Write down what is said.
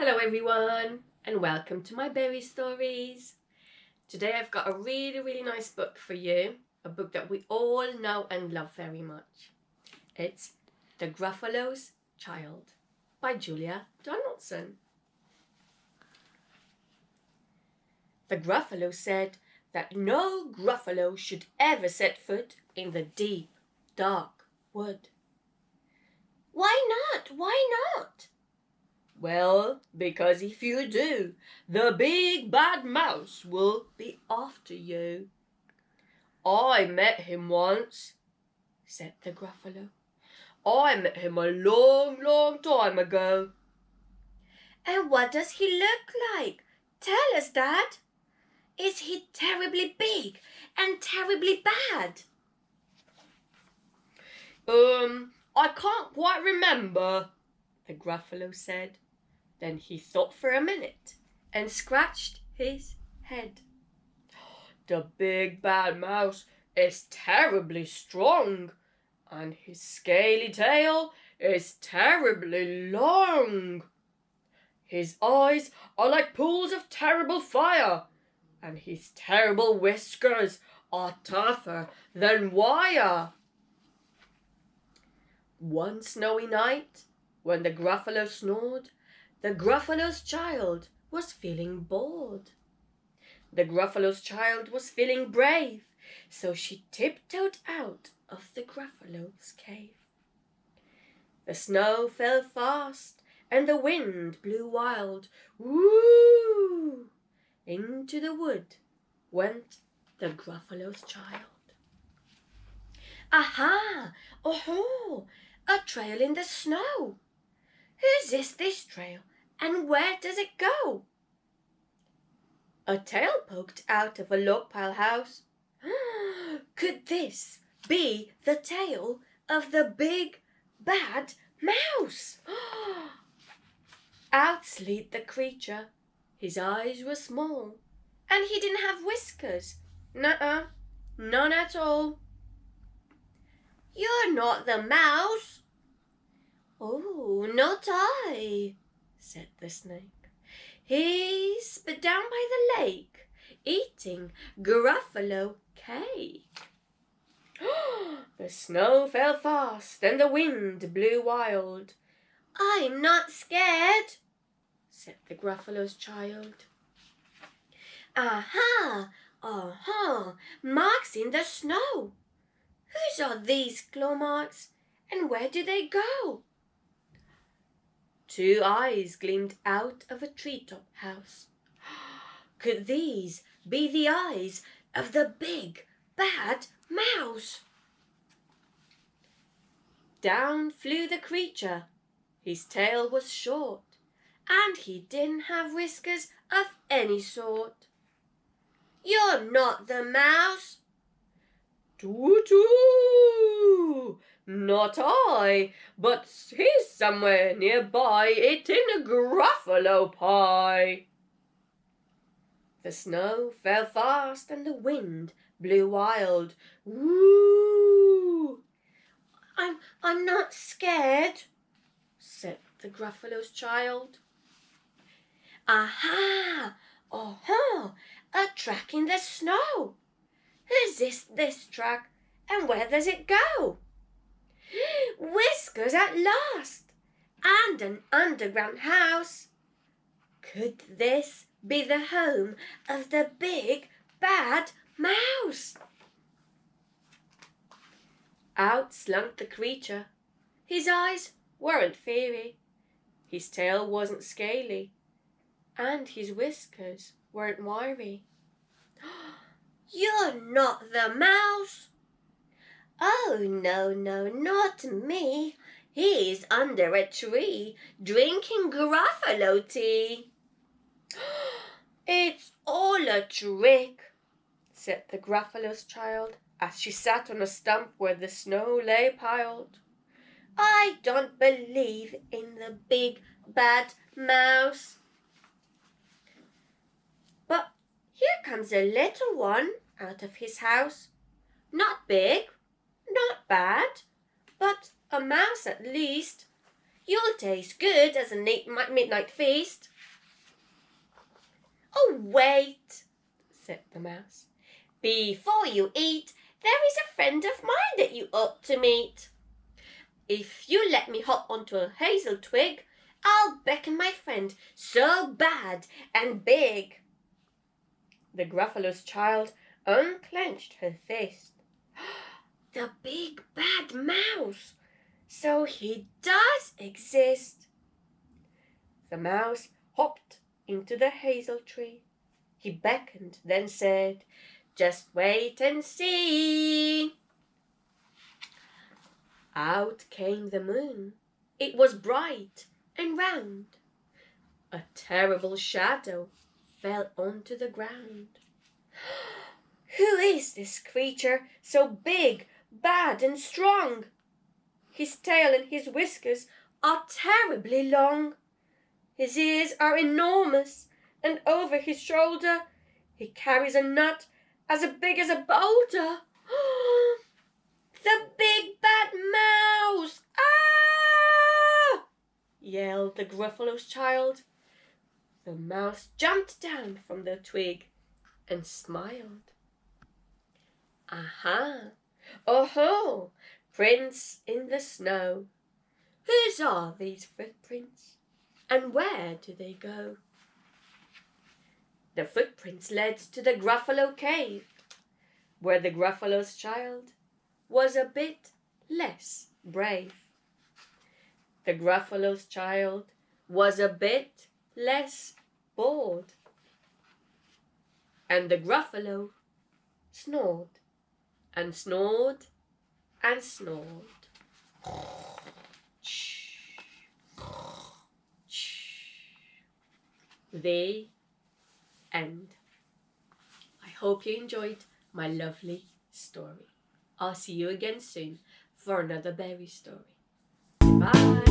Hello everyone and welcome to my berry stories. Today I've got a really nice book for you, a book that we all know and love very much. It's The Gruffalo's Child by Julia Donaldson. The Gruffalo said that no Gruffalo should ever set foot in the deep, dark wood. Why not? Why not? Well, because if you do, the big bad mouse will be after you. I met him once, said the Gruffalo. I met him a long time ago. And what does he look like? Tell us, Dad. Is he terribly big and terribly bad? I can't quite remember, the Gruffalo said. Then he thought for a minute and scratched his head. The big bad mouse is terribly strong, and his scaly tail is terribly long. His eyes are like pools of terrible fire, and his terrible whiskers are tougher than wire. One snowy night, when the Gruffalo snored, the Gruffalo's child was feeling bored. The Gruffalo's child was feeling brave, so she tiptoed out of the Gruffalo's cave. The snow fell fast, and the wind blew wild. Woo! Into the wood went the Gruffalo's child. Aha! Oh-ho! A trail in the snow. Whose is this trail, and where does it go? A tail poked out of a log pile house. Could this be the tail of the big bad mouse? Out slid the creature. His eyes were small, and he didn't have whiskers. Nuh-uh, none at all. You're not the mouse. Oh, not I, said the snake. He's down by the lake, eating Gruffalo cake. The snow fell fast, and the wind blew wild. I'm not scared, said the Gruffalo's child. Aha! Aha! Marks in the snow. Whose are these claw marks, and where do they go? Two eyes gleamed out of a treetop house. Could these be the eyes of the big bad mouse? Down flew the creature. His tail was short, and he didn't have whiskers of any sort. You're not the mouse. Toot-toot! Not I, but he's somewhere nearby eating a Gruffalo pie. The snow fell fast and the wind blew wild. Woo! I'm not scared, said the Gruffalo's child. Aha! Oh-ho! A track in the snow. Who's this track, and where does it go? Whiskers at last, and an underground house. Could this be the home of the big bad mouse? Out slunk the creature. His eyes weren't fiery, his tail wasn't scaly, and his whiskers weren't wiry. You're not the mouse. Oh, no, not me. He's under a tree, drinking Gruffalo tea. It's all a trick, said the Gruffalo's child, as she sat on a stump where the snow lay piled. I don't believe in the big bad mouse. But here comes a little one out of his house. Not big, not bad, but a mouse at least. You'll taste good as a midnight feast. Oh, wait, said the mouse. Before you eat, there is a friend of mine that you ought to meet. If you let me hop onto a hazel twig, I'll beckon my friend so bad and big. The Gruffalo's child unclenched her fist. The big bad mouse! So he does exist. The mouse hopped into the hazel tree. He beckoned, then said, "Just wait and see." Out came the moon. It was bright and round. A terrible shadow fell onto the ground. Who is this creature so big, bad, and strong? His tail and his whiskers are terribly long. His ears are enormous, and over his shoulder he carries a nut as big as a boulder. The big bad mouse! Ah! Yelled the Gruffalo's child. The mouse jumped down from the twig and smiled. Aha! Oh-ho! Prints in the snow. Whose are these footprints, and where do they go? The footprints led to the Gruffalo cave, where the Gruffalo's child was a bit less brave. The Gruffalo's child was a bit less bored. And the Gruffalo snored and snored and snored. The end. I hope you enjoyed my lovely story. I'll see you again soon for another berry story. Bye.